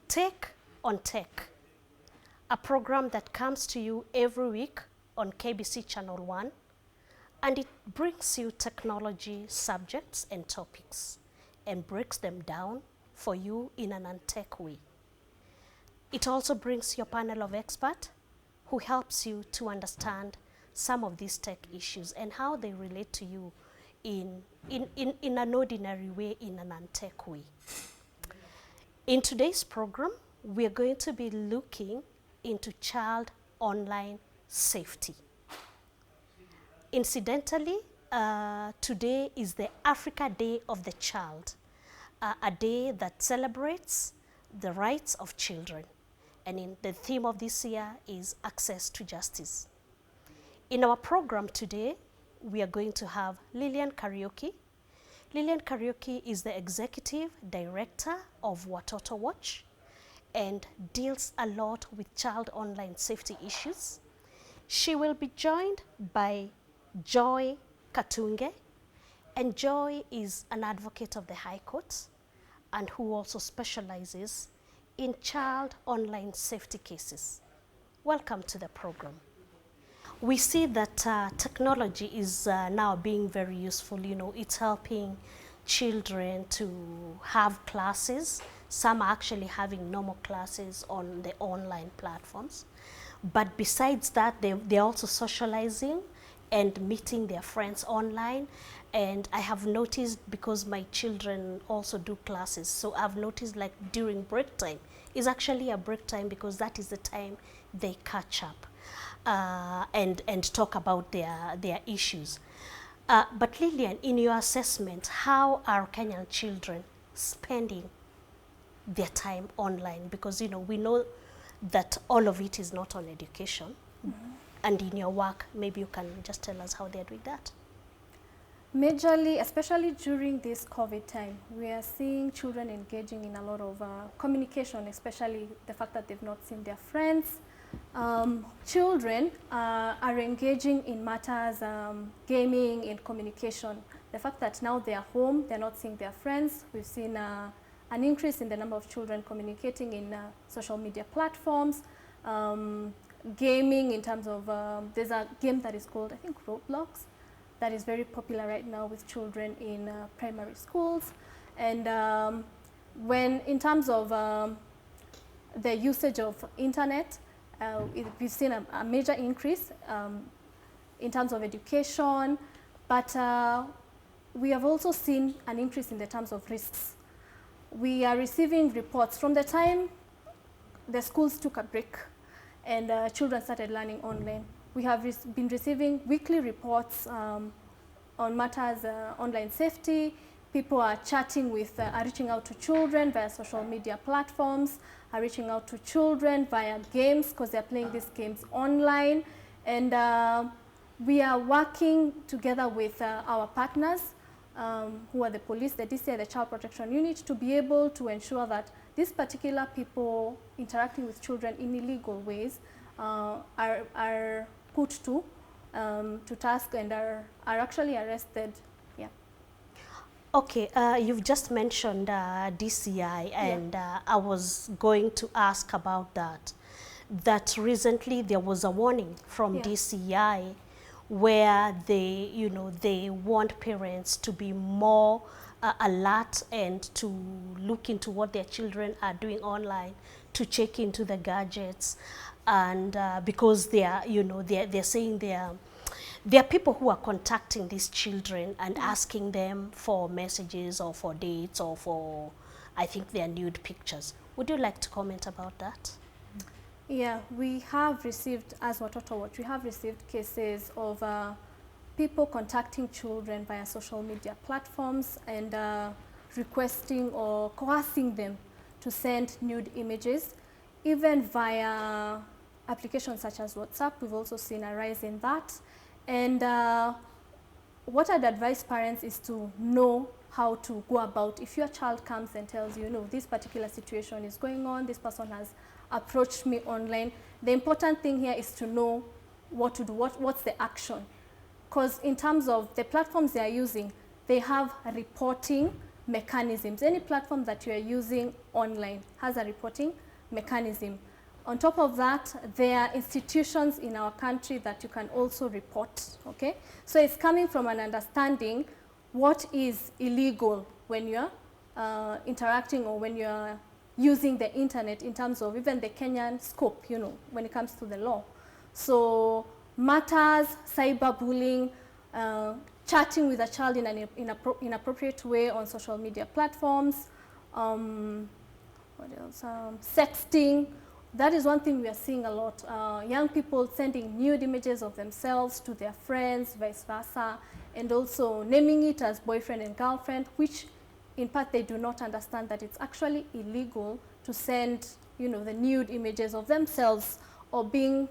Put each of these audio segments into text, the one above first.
Take on Tech, a program that comes to you every week on KBC Channel 1, and it brings you technology subjects and topics and breaks them down for you in an untech way. It also brings your panel of experts who helps you to understand some of these tech issues and how they relate to you in an ordinary way, in an untech way. In today's program, we are going to be looking into child online safety. Incidentally, today is the Africa Day of the Child, a day that celebrates the rights of children. And the theme of this year is access to justice. In our program today, we are going to have Lillian Kariuki. Lillian Kariuki is the executive director of Watoto Watch and deals a lot with child online safety issues. She will be joined by Joy Katunge, and Joy is an advocate of the High Court and who also specializes in child online safety cases. Welcome to the program. We see that technology is now being very useful. You know, it's helping children to have classes. Some are actually having normal classes on the online platforms. But besides that, they're also socializing and meeting their friends online. And I have noticed, because my children also do classes, so I've noticed like during break time is actually a break time, because that is the time they catch up and talk about their issues. But Lillian, in your assessment, how are Kenyan children spending their time online? Because, you know, we know that all of it is not on education. Mm-hmm. And in your work, maybe you can just tell us how they're doing that. Majorly, especially during this COVID time, we are seeing children engaging in a lot of communication, especially the fact that they've not seen their friends. Children are engaging in matters, gaming and communication. The fact that now they are home, they're not seeing their friends. We've seen an increase in the number of children communicating in social media platforms. Gaming in terms of, there's a game that is called, I think, Roblox, that is very popular right now with children in primary schools. And when, in terms of the usage of internet, we've seen a major increase in terms of education, but we have also seen an increase in the terms of risks. We are receiving reports from the time the schools took a break and children started learning online. We have been receiving weekly reports on matters online safety. People are chatting with, are reaching out to children via social media platforms, are reaching out to children via games because they're playing these games online. And we are working together with our partners who are the police, the DCI, the Child Protection Unit, to be able to ensure that these particular people interacting with children in illegal ways are put to task and are actually arrested. Yeah. Okay, you've just mentioned DCI, and I was going to ask about that. That recently there was a warning from DCI where they want parents to be more alert and to look into what their children are doing online, to check into the gadgets, and because they are, they're saying there are people who are contacting these children and asking them for messages or for dates or for, I think, their nude pictures. Would you like to comment about that? Yeah, we have received, as Watoto Watch, we have received cases of people contacting children via social media platforms and requesting or coercing them to send nude images, even via applications such as WhatsApp. We've also seen a rise in that. And what I'd advise parents is to know how to go about. If your child comes and tells you, this particular situation is going on, this person has approached me online, the important thing here is to know what to do, what's the action. Because in terms of the platforms they are using, they have reporting mechanisms. Any platform that you are using online has a reporting mechanism. On top of that, there are institutions in our country that you can also report, okay? So it's coming from an understanding what is illegal when you're interacting or when you're using the internet in terms of even the Kenyan scope, you know, when it comes to the law. So matters, cyberbullying, chatting with a child in an inappropriate way on social media platforms, what else? Sexting. That is one thing we are seeing a lot. Young people sending nude images of themselves to their friends, vice versa, and also naming it as boyfriend and girlfriend, which in part they do not understand that it's actually illegal to send, you know, the nude images of themselves or being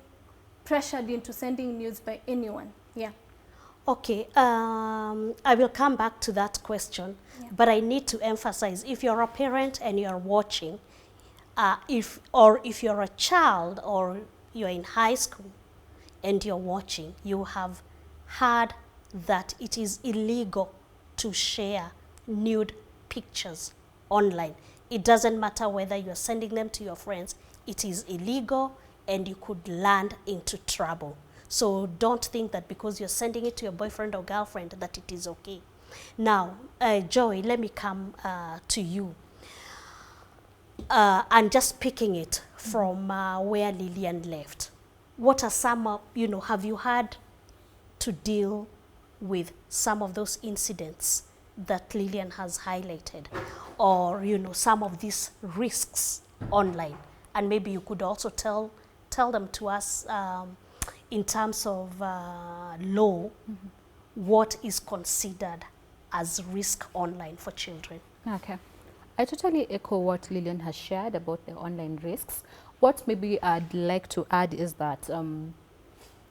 pressured into sending nudes by anyone. Yeah. Okay, I will come back to that question, but I need to emphasize, if you're a parent and you're watching, if you're a child or you're in high school and you're watching, you have heard that it is illegal to share nude pictures online. It doesn't matter whether you're sending them to your friends, it is illegal and you could land into trouble. So don't think that because you're sending it to your boyfriend or girlfriend that it is okay. Now, Joey, let me come to you. And just picking it from where Lillian left. What are some, you know, have you had to deal with some of those incidents that Lillian has highlighted, or, you know, some of these risks online? And maybe you could also tell them to us in terms of law, what is considered as risk online for children. Okay. I totally echo what Lillian has shared about the online risks. What maybe I'd like to add is that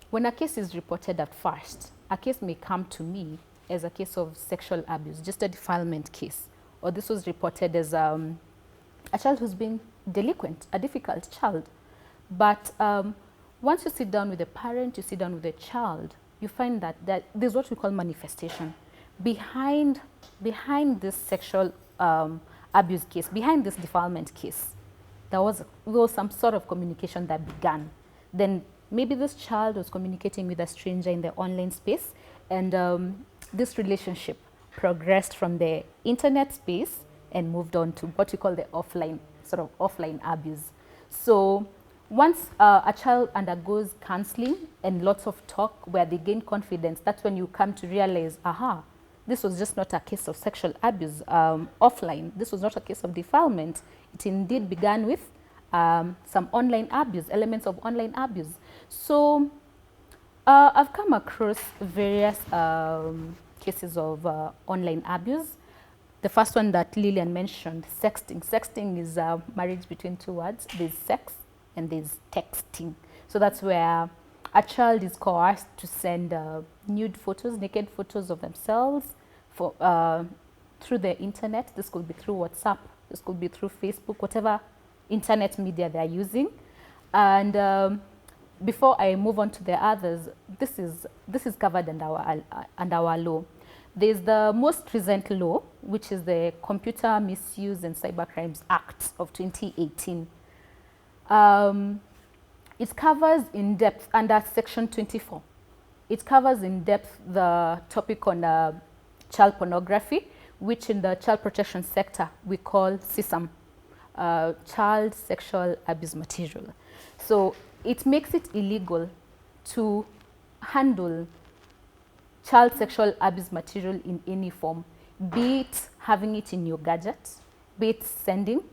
when a case is reported at first, a case may come to me as a case of sexual abuse, just a defilement case, or this was reported as a child who's been delinquent, a difficult child. But once you sit down with a parent, you sit down with a child, you find that there's what we call manifestation. Behind this sexual abuse case, behind this defilement case, there was some sort of communication that began. Then maybe this child was communicating with a stranger in the online space, and this relationship progressed from the internet space and moved on to what we call the offline abuse. So once a child undergoes counseling and lots of talk where they gain confidence, that's when you come to realize, aha, this was just not a case of sexual abuse offline. This was not a case of defilement. It indeed began with some online abuse, elements of online abuse. So I've come across various cases of online abuse. The first one that Lillian mentioned, sexting. Sexting is a marriage between two words. There's sex and there's texting. So that's where a child is coerced to send nude photos, naked photos of themselves through the internet. This could be through WhatsApp, this could be through Facebook, whatever internet media they're using. And before I move on to the others, this is covered under our law. There's the most recent law, which is the Computer Misuse and Cybercrimes Act of 2018. It covers in depth under Section 24. It covers in depth the topic on child pornography, which in the child protection sector we call CSAM, child sexual abuse material. So it makes it illegal to handle child sexual abuse material in any form, be it having it in your gadget, be it sending,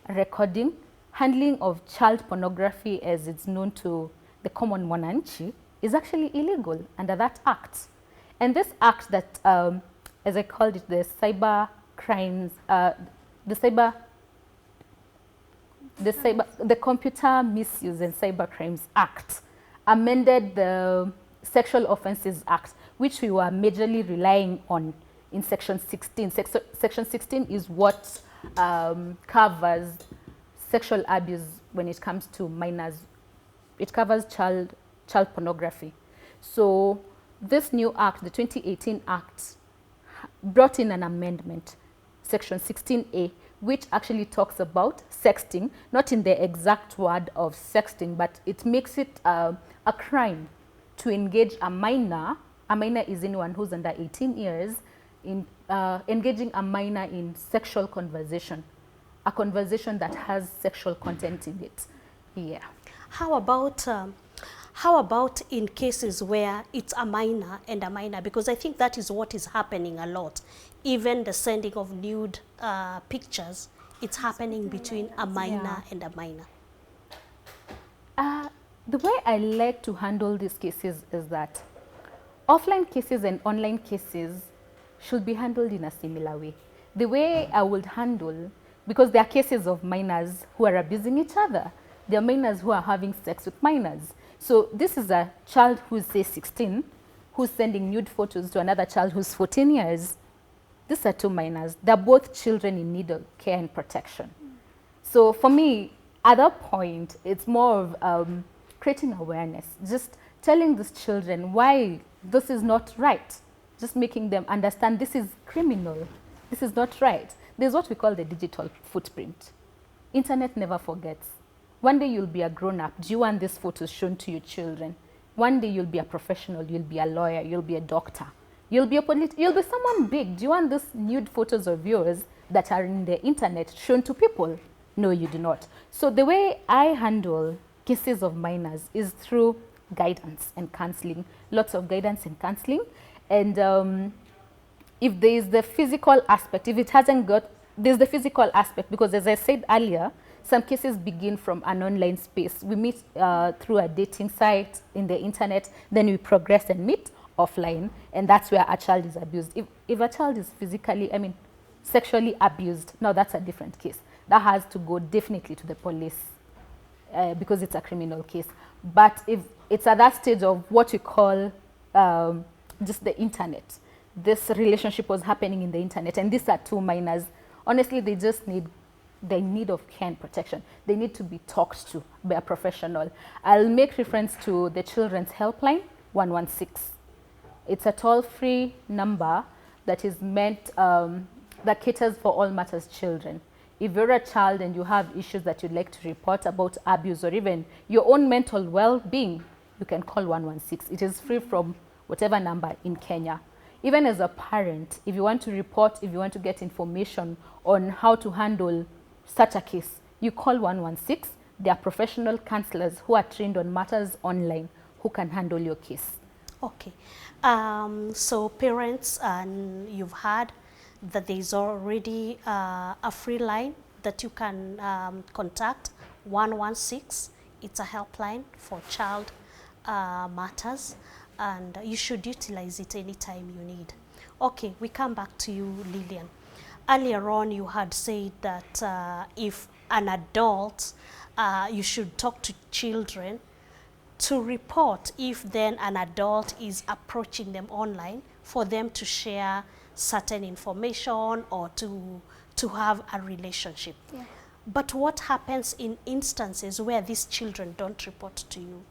recording, handling of child pornography as it's known to the common mwananchi is actually illegal under that act. And this act that, as I called it, the cyber crimes, the Computer Misuse and Cybercrimes Act amended the Sexual Offences Act, which we were majorly relying on in Section 16. Section 16 is what covers sexual abuse when it comes to minors. It covers child pornography. So this new act, the 2018 Act, brought in an amendment Section 16A, which actually talks about sexting, not in the exact word of sexting, but it makes it a crime to engage a minor. A minor is anyone who's under 18 years in engaging a minor in sexual conversation, a conversation that has sexual content in it. Yeah. How about in cases where it's a minor and a minor? Because I think that is what is happening a lot. Even the sending of nude pictures, it's happening between a minor and a minor. The way I like to handle these cases is that offline cases and online cases should be handled in a similar way. The way I would handle, because there are cases of minors who are abusing each other. There are minors who are having sex with minors. So this is a child who's, say, 16, who's sending nude photos to another child who's 14 years. These are two minors. They're both children in need of care and protection. So for me, at that point, it's more of creating awareness, just telling these children why this is not right, just making them understand this is criminal, this is not right. There's what we call the digital footprint. Internet never forgets. One day you'll be a grown-up. Do you want these photos shown to your children? One day you'll be a professional, you'll be a lawyer, you'll be a doctor, you'll be someone big. Do you want these nude photos of yours that are in the internet shown to people? No, you do not. So the way I handle cases of minors is through guidance and counseling, lots of guidance and counseling. And if there is the physical aspect, if it hasn't got, there's the physical aspect, because as I said earlier, some cases begin from an online space. We meet through a dating site in the internet, then we progress and meet offline, and that's where a child is abused. If a child is sexually abused, now that's a different case. That has to go definitely to the police because it's a criminal case. But if it's at that stage of what we call just the internet, this relationship was happening in the internet, and these are two minors, honestly, they just need of care and protection. They need to be talked to by a professional. I'll make reference to the Children's Helpline, 116. It's a toll-free number that is meant, that caters for all matters children. If you're a child and you have issues that you'd like to report about abuse or even your own mental well-being, you can call 116. It is free from whatever number in Kenya. Even as a parent, if you want to report, if you want to get information on how to handle such a case, you call 116. There are professional counselors who are trained on matters online who can handle your case. Okay. So parents, you've heard that there's already a free line that you can contact, 116. It's a helpline for child matters, and you should utilize it anytime you need. Okay, we come back to you, Lillian. Earlier on, you had said that if an adult, you should talk to children to report if then an adult is approaching them online for them to share certain information or to have a relationship. Yeah. But what happens in instances where these children don't report to you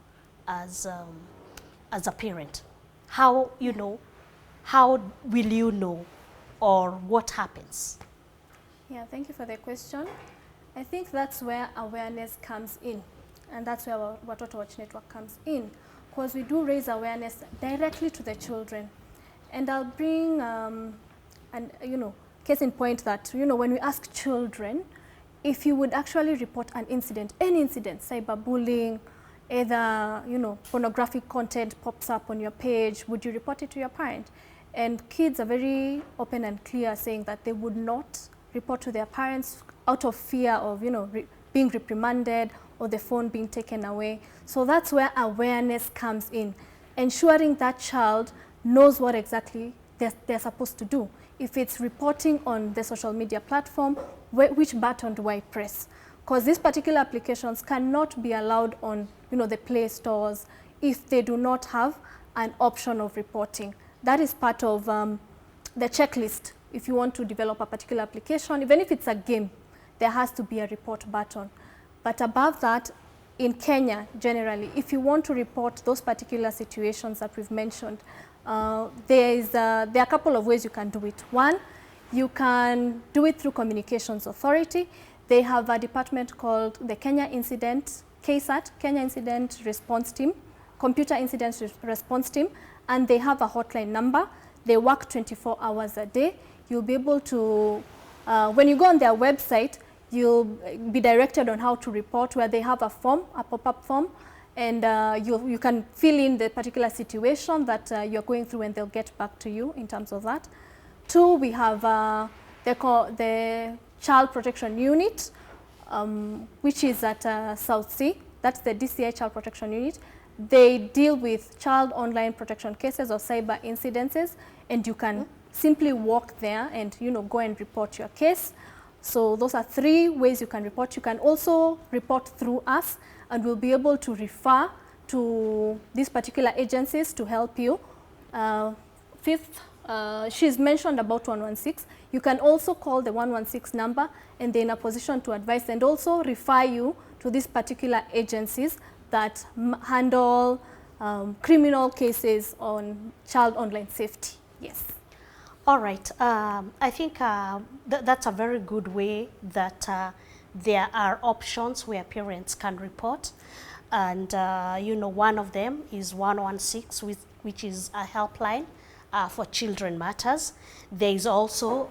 as a parent? How will you know, or what happens? Yeah, thank you for the question. I think that's where awareness comes in, and that's where our Watoto Watch Network comes in, because we do raise awareness directly to the children. And I'll bring case in point that, when we ask children if you would actually report an incident, any incident, cyberbullying, either, pornographic content pops up on your page, would you report it to your parent? And kids are very open and clear, saying that they would not report to their parents out of fear of, being reprimanded or the phone being taken away. So that's where awareness comes in, ensuring that child knows what exactly they're supposed to do. If it's reporting on the social media platform, which button do I press? Because these particular applications cannot be allowed on, the Play stores if they do not have an option of reporting. That is part of the checklist. If you want to develop a particular application, even if it's a game, there has to be a report button. But above that, in Kenya, generally, if you want to report those particular situations that we've mentioned, there are a couple of ways you can do it. One, You can do it through Communications Authority. They have a department called the Kenya Incident, KSAT, Kenya Incident Response Team, Computer Incident Response Team, and they have a hotline number. They work 24 hours a day. You'll be able to, when you go on their website, you'll be directed on how to report, where they have a form, a pop-up form, and you can fill in the particular situation that you're going through, and they'll get back to you in terms of that. 2, we have the Child Protection Unit, which is at South Sea. That's the DCI Child Protection Unit. They deal with child online protection cases or cyber incidences, and you can simply walk there and go and report your case. So those are 3 ways you can report. You can also report through us, and we'll be able to refer to these particular agencies to help you. 5th, she's mentioned about 116. You can also call the 116 number, and they're in a position to advise and also refer you to these particular agencies that handle criminal cases on child online safety. Yes. All right. I think that's a very good way that there are options where parents can report. And, one of them is 116, which is a helpline for children matters. There is also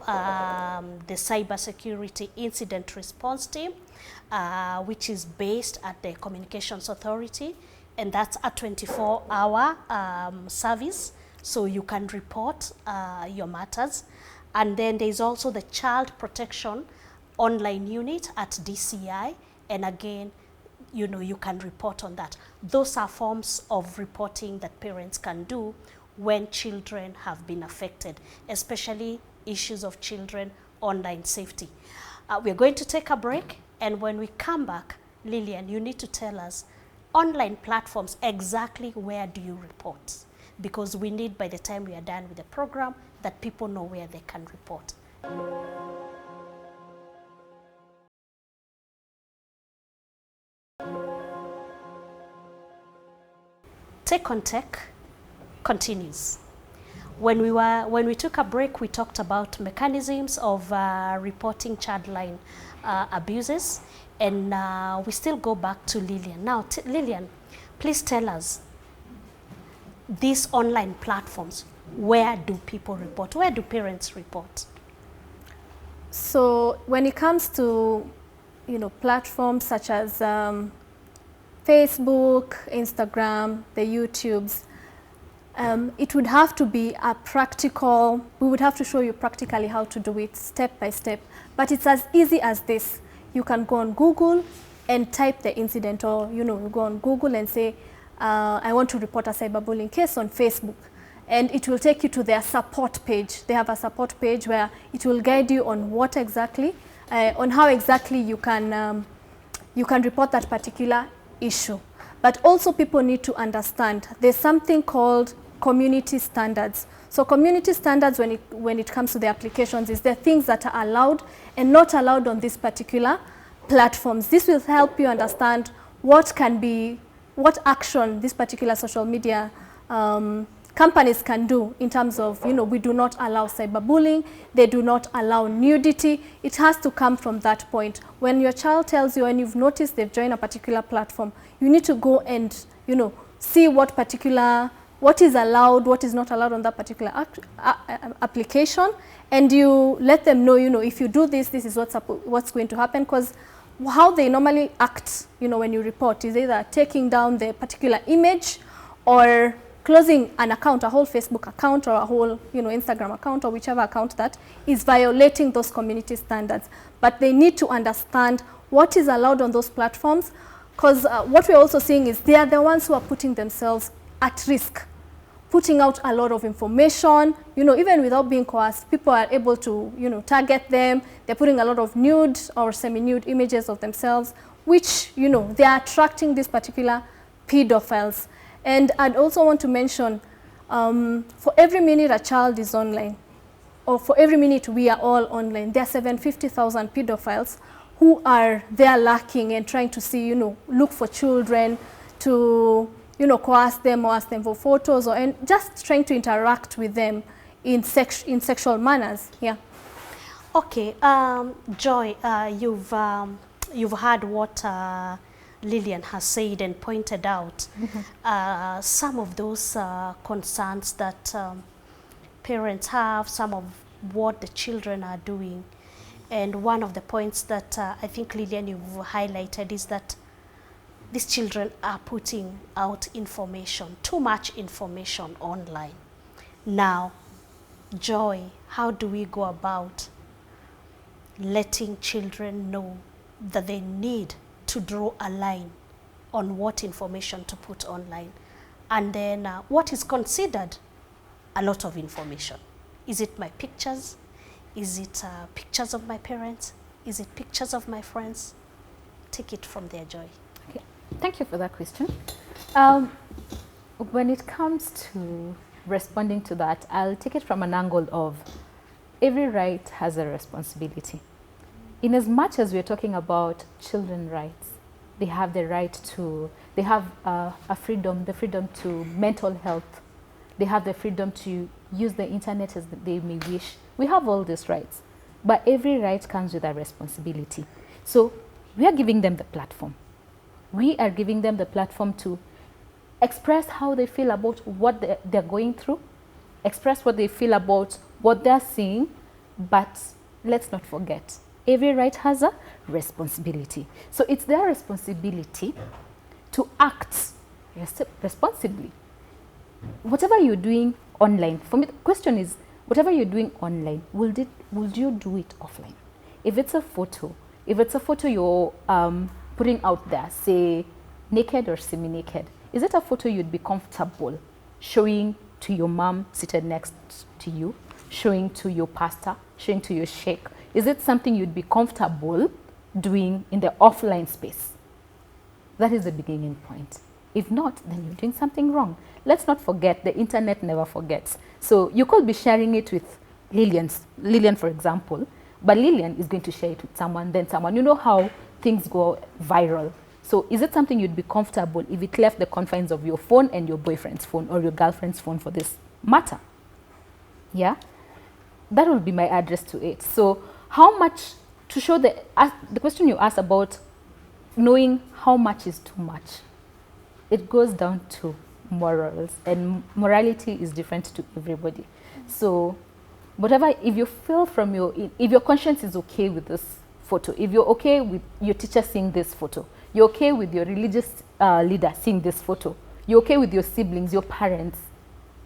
the Cybersecurity Incident Response Team, which is based at the Communications Authority, and that's a 24-hour service, so you can report your matters. And then there's also the Child Protection Online Unit at DCI, and again, you can report on that. Those are forms of reporting that parents can do when children have been affected, especially issues of children online safety. We're going to take a break, and when we come back, Lillian, you need to tell us online platforms, exactly where do you report? Because we need, by the time we are done with the program, that people know where they can report. Take on Tech continues. When we took a break, we talked about mechanisms of reporting childline abuses, and we still go back to Lillian. Now, Lillian, please tell us, these online platforms, where do people report? Where do parents report? So when it comes to platforms such as Facebook, Instagram, the YouTubes, it would have to be a practical, we would have to show you practically how to do it step by step. But it's as easy as this. You can go on Google and type the incident, or you go on Google and say, I want to report a cyberbullying case on Facebook. And it will take you to their support page. They have a support page where it will guide you on what exactly, on how exactly you can report that particular issue. But also people need to understand there's something called community standards. So community standards, when it comes to the applications, is the things that are allowed and not allowed on these particular platforms. This will help you understand what action this particular social media companies can do in terms of, we do not allow cyberbullying, they do not allow nudity. It has to come from that point. When your child tells you and you've noticed they've joined a particular platform, you need to go and, see what is allowed, what is not allowed on that particular application, and you let them know, if you do this, this is what's going to happen. Because how they normally act, when you report, is either taking down the particular image or closing an account, a whole Facebook account or a whole Instagram account or whichever account that is violating those community standards. But they need to understand what is allowed on those platforms, because what we're also seeing is they are the ones who are putting themselves at risk, putting out a lot of information, even without being coerced. People are able to target them. They're putting a lot of nude or semi-nude images of themselves, which they are attracting these particular pedophiles. And I'd also want to mention, for every minute a child is online, or for every minute we are all online, there are 750,000 pedophiles who are there lurking and trying to see, look for children to, coerce them or ask them for photos, and just trying to interact with them in sexual manners. Yeah. Okay, Joy, you've heard what Lillian has said and pointed out some of those concerns that parents have, some of what the children are doing. And one of the points that I think, Lillian, you've highlighted is that these children are putting out information, too much information online. Now, Joy, how do we go about letting children know that they need to draw a line on what information to put online? And then what is considered a lot of information? Is it my pictures? Is it pictures of my parents? Is it pictures of my friends? Take it from there, Joy. Okay. Thank you for that question. When it comes to responding to that, I'll take it from an angle of every right has a responsibility. In as much as we're talking about children's rights, they have the right to, they have the freedom to mental health. They have the freedom to use the internet as they may wish. We have all these rights, but every right comes with a responsibility. So we are giving them the platform. We are giving them the platform to express how they feel about what they're going through, express what they feel about what they're seeing, but let's not forget, every right has a responsibility. So it's their responsibility to act responsibly. Whatever you're doing online, for me the question is, whatever you're doing online, would you do it offline? If it's a photo you're putting out there, say naked or semi-naked, is it a photo you'd be comfortable showing to your mom seated next to you, showing to your pastor, showing to your sheikh? Is it something you'd be comfortable doing in the offline space? That is the beginning point. If not, then you're doing something wrong. Let's not forget, the internet never forgets. So you could be sharing it with Lillian, for example, but Lillian is going to share it with someone, then someone. You know how things go viral. So is it something you'd be comfortable if it left the confines of your phone and your boyfriend's phone or your girlfriend's phone for this matter? Yeah? That will be my address to it. So how much, to show the question you asked about knowing how much is too much, it goes down to morals, and morality is different to everybody. So whatever, if you feel from if your conscience is okay with this photo, if you're okay with your teacher seeing this photo, you're okay with your religious leader seeing this photo, you're okay with your siblings, your parents,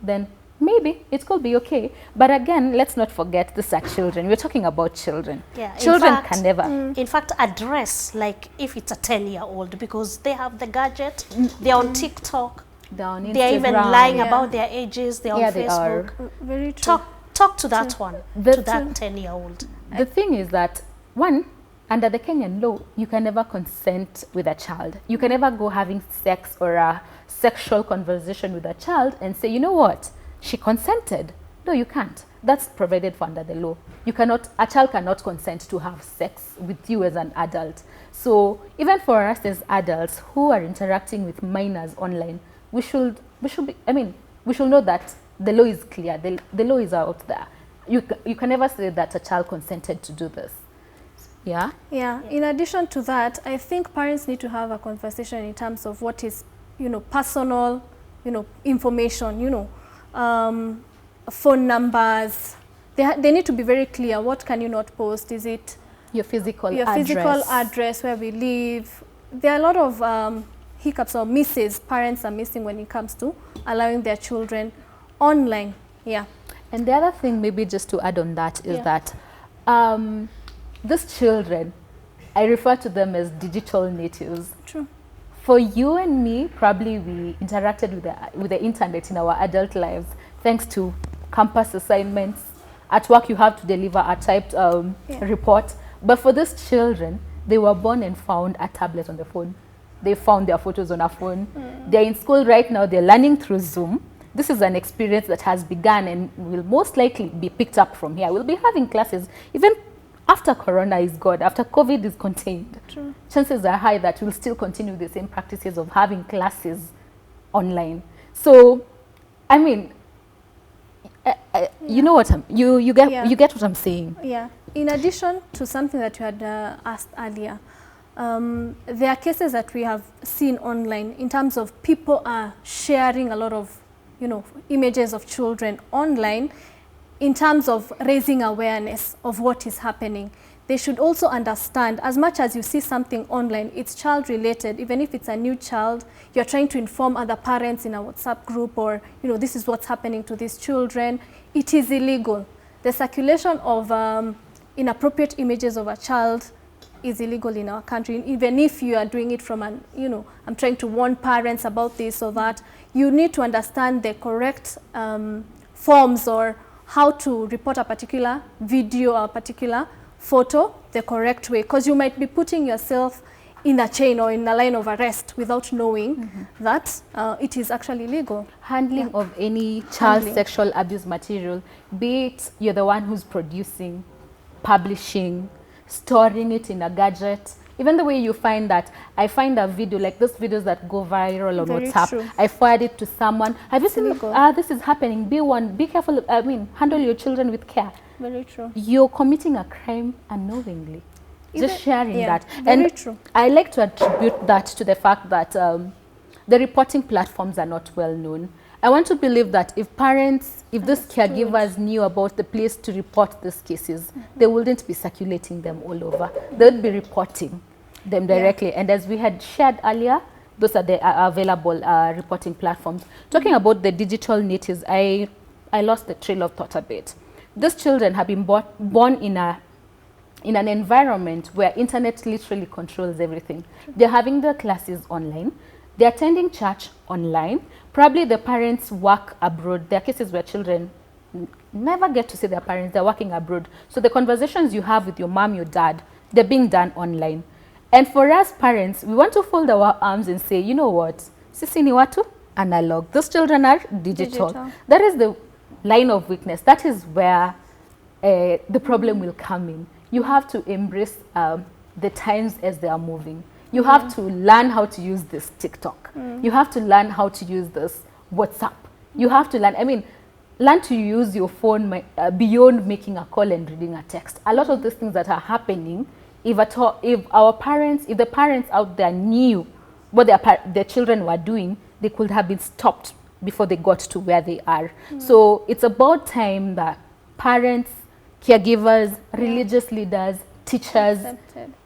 then maybe it could be okay. But again, let's not forget, these are children. We're talking about children. Yeah, children can never. In fact, address like if it's a 10-year-old, because they have the gadget, they're on TikTok, They're on Instagram. they're even lying about their ages, they're on Yeah, Facebook. they are. Very true. Talk to that one, to that 10-year-old. The thing is that, one, under the Kenyan law, you can never consent with a child. You can never go having sex or a sexual conversation with a child and say, you know what, she consented. No, you can't. That's provided for under the law. You cannot, a child cannot consent to have sex with you as an adult. So even for us as adults who are interacting with minors online, we should know that the law is clear. The law is out there. You can never say that a child consented to do this. Yeah? Yeah. In addition to that, I think parents need to have a conversation in terms of what is, personal, information, phone numbers. They need to be very clear. What can you not post? Is it your physical address where we live? There are a lot of hiccups or misses parents are missing when it comes to allowing their children online. Yeah. And the other thing, maybe just to add on that, is that these children, I refer to them as digital natives. True. For you and me, probably we interacted with the internet in our adult lives thanks to campus assignments. At work, you have to deliver a typed report. But for these children, they were born and found a tablet on the phone. They found their photos on a phone. They're in school right now. They're learning through Zoom. This is an experience that has begun and will most likely be picked up from here. We'll be having classes even after Corona is gone, after COVID is contained. True. Chances are high that we'll still continue the same practices of having classes online. So, I mean, you know what you get what I'm saying. Yeah. in addition to something that you had asked earlier, there are cases that we have seen online in terms of people are sharing a lot of, you know, images of children online in terms of raising awareness of what is happening. They should also understand, as much as you see something online, it's child related. Even if it's a new child, you're trying to inform other parents in a WhatsApp group, or, you know, this is what's happening to these children. It is illegal. The circulation of inappropriate images of a child is illegal in our country. Even if you are doing it from an, you know, I'm trying to warn parents about this or that, you need to understand the correct forms or how to report a particular video or a particular photo the correct way, because you might be putting yourself in a chain or in a line of arrest without knowing that it is actually legal. Handling of any child sexual abuse material, be it you're the one who's producing, publishing, storing it in a gadget, even the way you find that, I find a video, like those videos that go viral on Very WhatsApp, true. I forward it to someone, have you seen, illegal. this is happening, be careful, I mean, handle your children with care. Very true. You're committing a crime unknowingly. Just sharing that. Very And true. I like to attribute that to the fact that the reporting platforms are not well known. I want to believe that if parents, if these caregivers knew about the place to report these cases, they wouldn't be circulating them all over. They would be reporting them directly. And as we had shared earlier, those are the available reporting platforms. Talking about the digital natives, I lost the trail of thought a bit. These children have been born in an environment where internet literally controls everything. They're having their classes online. They're attending church online. Probably the parents work abroad. There are cases where children never get to see their parents. They're working abroad. So the conversations you have with your mom, your dad, they're being done online. And for us parents, we want to fold our arms and say, you know what? Sisi ni watu analog. Those children are digital. That is the line of weakness. That is where the problem will come in. You have to embrace the times as they are moving. You have to learn how to use this TikTok. You have to learn how to use this WhatsApp. You have to learn, I mean, learn to use your phone beyond making a call and reading a text. A lot of these things that are happening, if the parents out there knew what their children were doing, they could have been stopped before they got to where they are. So it's about time that parents, caregivers, religious leaders, teachers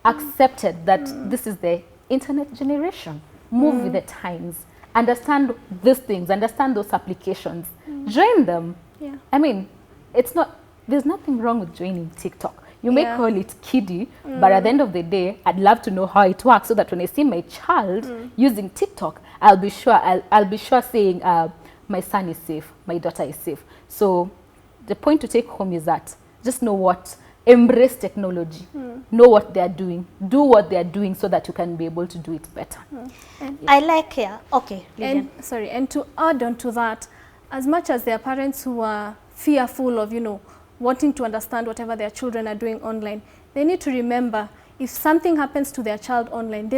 accepted that this is the internet generation. Move with the times. Understand these things. Understand those applications. Join them. Yeah. I mean, there's nothing wrong with joining TikTok. You may call it kiddie, but at the end of the day, I'd love to know how it works so that when I see my child using TikTok, I'll be sure saying, my son is safe, my daughter is safe. So the point to take home is that just embrace technology, know what they are doing, do what they are doing so that you can be able to do it better. I like here. Okay, Lillian. And to add on to that, as much as there are parents who are fearful of, you know, wanting to understand whatever their children are doing online, they need to remember if something happens to their child online,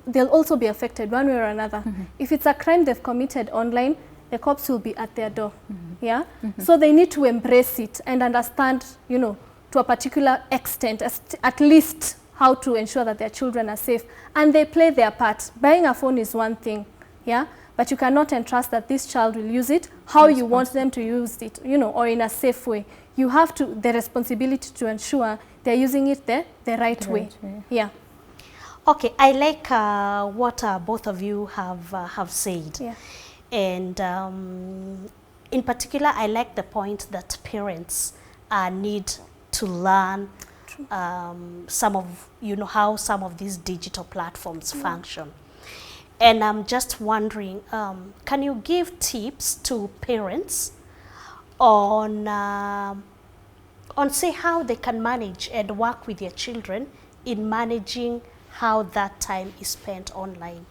they'll also be affected one way or another. If it's a crime they've committed online, the cops will be at their door. Yeah. So they need to embrace it and understand, you know, to a particular extent, at least how to ensure that their children are safe, and they play their part. Buying a phone is one thing, yeah, but you cannot entrust that this child will use it how you want them to use it, you know, or in a safe way. You have the responsibility to ensure they're using it the right way. Yeah. Okay, I like what both of you have said. Yeah. And in particular, I like the point that parents need to learn some of, you know, how some of these digital platforms function. And I'm just wondering, can you give tips to parents on say how they can manage and work with their children in managing how that time is spent online?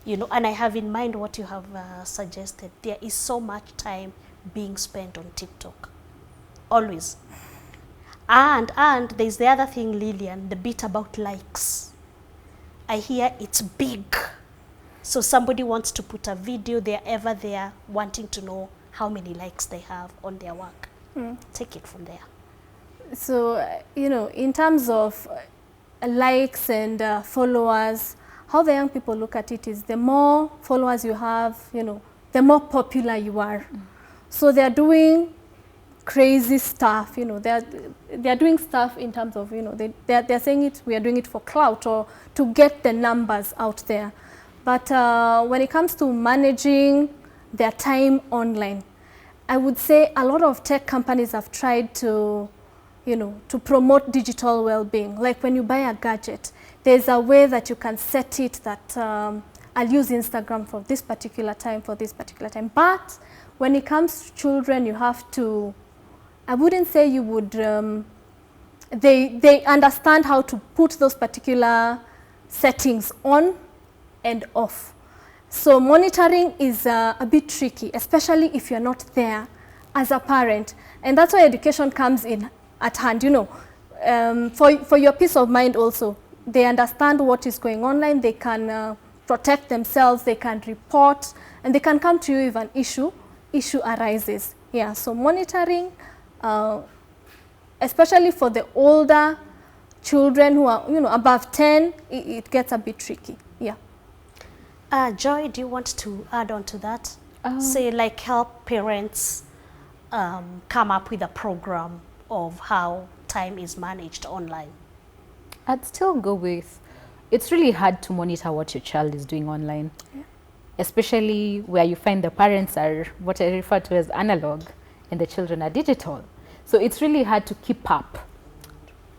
You know, and I have in mind what you have suggested. There is so much time being spent on TikTok, always. And there's the other thing, Lillian, the bit about likes. I hear it's big. So somebody wants to put a video, they're ever there wanting to know how many likes they have on their work. Take it from there. So, you know, in terms of likes and followers, how the young people look at it is the more followers you have, you know, the more popular you are. So they're doing crazy stuff, you know, they're doing stuff in terms of, you know, they're saying it, we are doing it for clout or to get the numbers out there. But when it comes to managing their time online, I would say a lot of tech companies have tried to, you know, to promote digital well-being. Like when you buy a gadget, there's a way that you can set it that I'll use Instagram for this particular time, But when it comes to children, you have to, I wouldn't say you would, they understand how to put those particular settings on and off. So monitoring is a bit tricky, especially if you're not there as a parent. And that's why education comes in at hand, you know. For your peace of mind also, they understand what is going online, they can protect themselves, they can report, and they can come to you if an issue arises. Yeah, so monitoring, especially for the older children who are, you know, above 10, it gets a bit tricky. Yeah. Joy, do you want to add on to that? Say, like, help parents come up with a program of how time is managed online. I'd still go with, it's really hard to monitor what your child is doing online, especially where you find the parents are what I refer to as analog and the children are digital. So it's really hard to keep up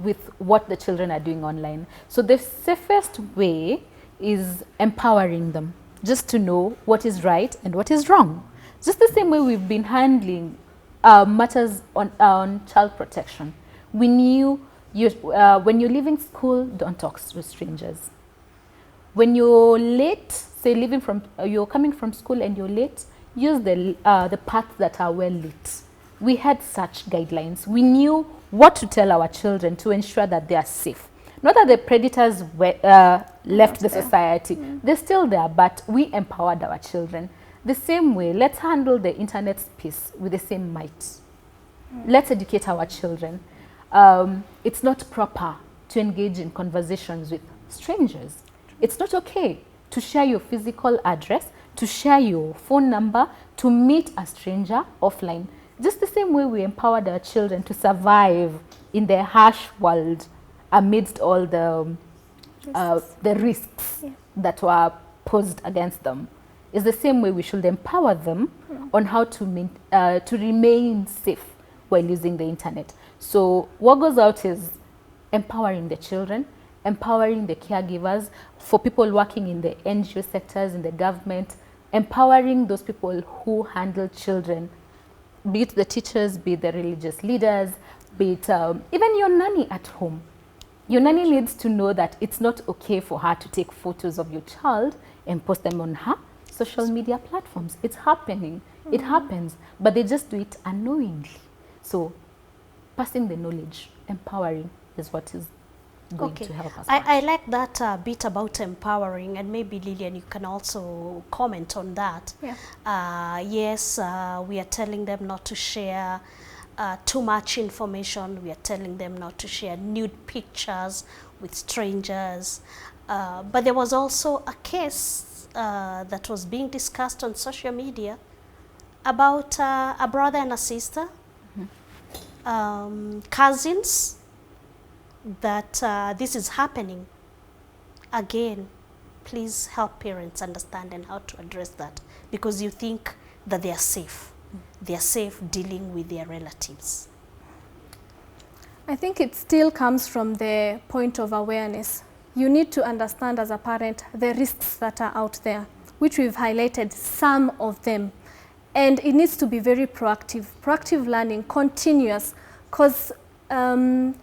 with what the children are doing online. So the safest way is empowering them just to know what is right and what is wrong. Just the same way we've been handling matters on child protection. We knew when you're leaving school, don't talk with strangers. When you're late, say leaving from, you're coming from school and you're late, use the paths that are well lit. We had such guidelines. We knew what to tell our children to ensure that they are safe. Not that the predators left the society. They're still there, but we empowered our children. The same way, let's handle the internet space with the same might. Let's educate our children. It's not proper to engage in conversations with strangers. It's not okay to share your physical address, to share your phone number, to meet a stranger offline. Just the same way we empowered our children to survive in their harsh world amidst all the risks that were posed against them. It's the same way we should empower them on how to remain safe while using the internet. So what goes out is empowering the children, empowering the caregivers, for people working in the NGO sectors, in the government, empowering those people who handle children, be it the teachers, be it the religious leaders, be it even your nanny at home. Your nanny needs to know that it's not okay for her to take photos of your child and post them on her social media platforms. It's happening. It happens, but they just do it unknowingly. So passing the knowledge, empowering is what is going to help us. I like that bit about empowering, and maybe Lillian, you can also comment on that. Yeah. Yes, we are telling them not to share too much information. We are telling them not to share nude pictures with strangers. But there was also a case that was being discussed on social media about a brother and a sister, cousins, that this is happening. Again, please help parents understand and how to address that, because you think that they are safe. They are safe dealing with their relatives. I think it still comes from the point of awareness. You need to understand as a parent the risks that are out there, which we've highlighted some of them. And it needs to be very proactive learning, continuous, because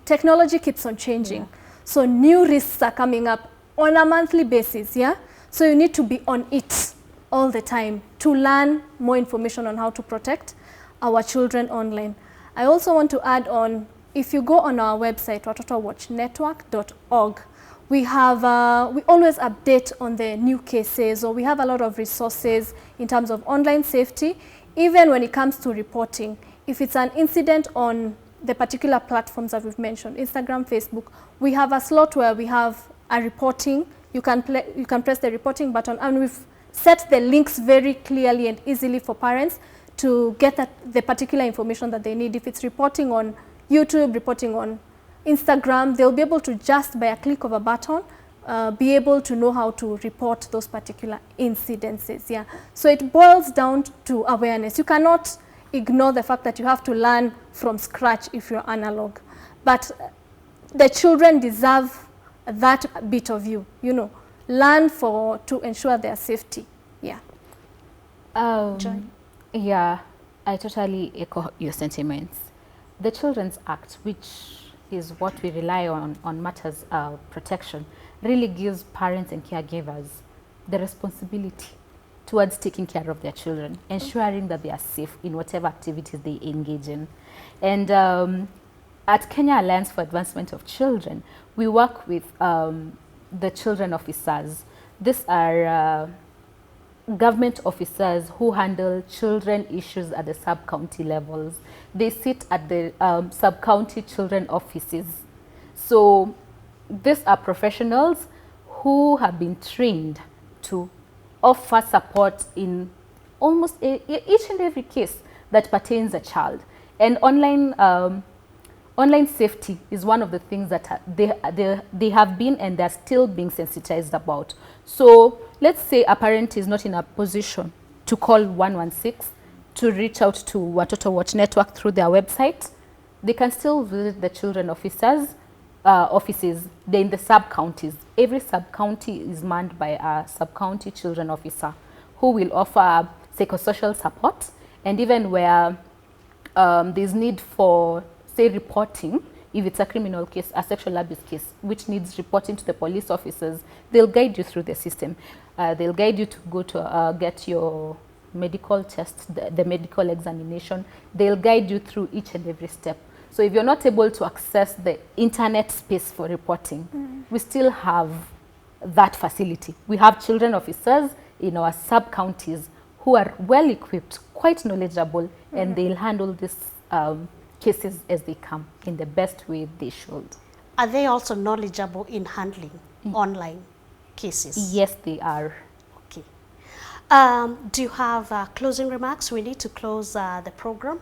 technology keeps on changing. So new risks are coming up on a monthly basis, yeah? So you need to be on it all the time to learn more information on how to protect our children online. I also want to add on, if you go on our website, watotowatchnetwork.org, we always update on the new cases, or we have a lot of resources in terms of online safety, even when it comes to reporting. If it's an incident on the particular platforms that we've mentioned, Instagram, Facebook, we have a slot where we have a reporting. You can press the reporting button, and we've set the links very clearly and easily for parents to get the particular information that they need. If it's reporting on YouTube, reporting on Instagram, they'll be able to, just by a click of a button, be able to know how to report those particular incidences. Yeah. So it boils down to awareness. You cannot ignore the fact that you have to learn from scratch if you're analog. But the children deserve that bit of you, you know, learn to ensure their safety. Yeah. Joy? Yeah, I totally echo your sentiments. The Children's Act, which is what we rely on matters protection, really gives parents and caregivers the responsibility towards taking care of their children, ensuring that they are safe in whatever activities they engage in. And at Kenya Alliance for Advancement of Children, we work with the children officers. These are government officers who handle children issues at the sub-county levels. They sit at the sub-county children offices. So these are professionals who have been trained to offer support in almost each and every case that pertains a child. And online safety is one of the things that they have been and they're still being sensitized about. So let's say a parent is not in a position to call 116 to reach out to Watoto Watch Network through their website. They can still visit the children officers offices. They're in the sub-counties. Every sub-county is manned by a sub-county children officer who will offer psychosocial support, and even where there's need for, say, reporting, if it's a criminal case, a sexual abuse case, which needs reporting to the police officers, they'll guide you through the system. They'll guide you to go to get your medical test, the medical examination. They'll guide you through each and every step. So if you're not able to access the internet space for reporting, we still have that facility. We have children officers in our sub-counties who are well equipped, quite knowledgeable, and they'll handle these cases as they come in the best way they should. Are they also knowledgeable in handling online cases? Yes, they are. Okay. Do you have closing remarks? We need to close the program.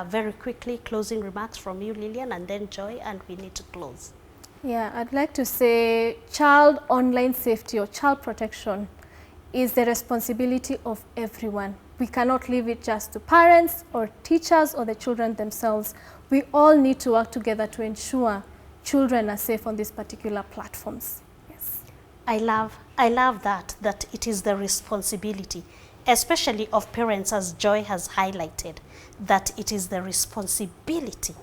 Very quickly, closing remarks from you, Lillian, and then Joy, and we need to close. Yeah, I'd like to say child online safety or child protection is the responsibility of everyone. We cannot leave it just to parents or teachers or the children themselves. We all need to work together to ensure children are safe on these particular platforms. Yes. I love that it is the responsibility, especially of parents, as Joy has highlighted, that it is the responsibility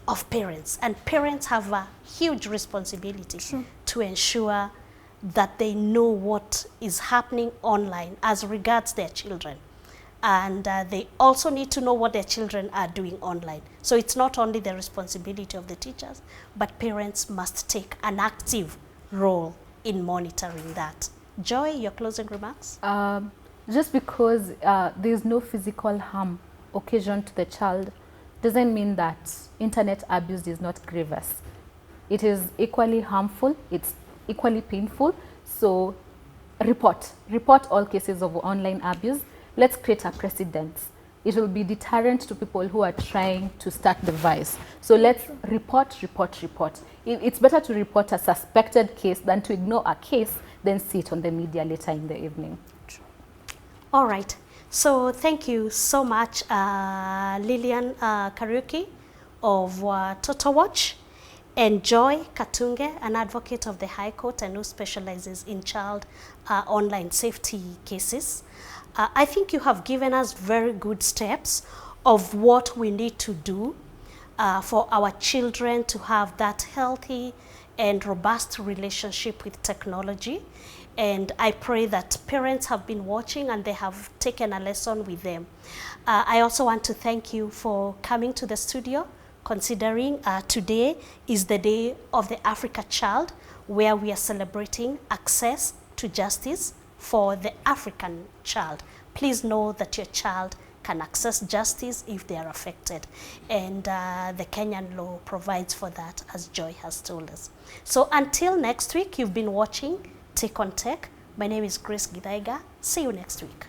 of parents. And parents have a huge responsibility to ensure that they know what is happening online as regards their children. And they also need to know what their children are doing online. So it's not only the responsibility of the teachers, but parents must take an active role in monitoring that. Joy, your closing remarks? Just because there's no physical harm occasioned to the child doesn't mean that internet abuse is not grievous. It is equally harmful, it's equally painful. So report all cases of online abuse. Let's create a precedent. It will be deterrent to people who are trying to start the vice. So let's report. It's better to report a suspected case than to ignore a case, then see it on the media later in the evening. All right. So thank you so much, Lillian Kariuki of Toto Watch, and Joy Katunge, an advocate of the High Court and who specializes in child online safety cases. I think you have given us very good steps of what we need to do for our children to have that healthy and robust relationship with technology. And I pray that parents have been watching and they have taken a lesson with them. I also want to thank you for coming to the studio, considering today is the Day of the Africa Child, where we are celebrating access to justice for the African child. Please know that your child can access justice if they are affected. And the Kenyan law provides for that, as Joy has told us. So until next week, you've been watching Take on Tech. My name is Grace Githaiga. See you next week.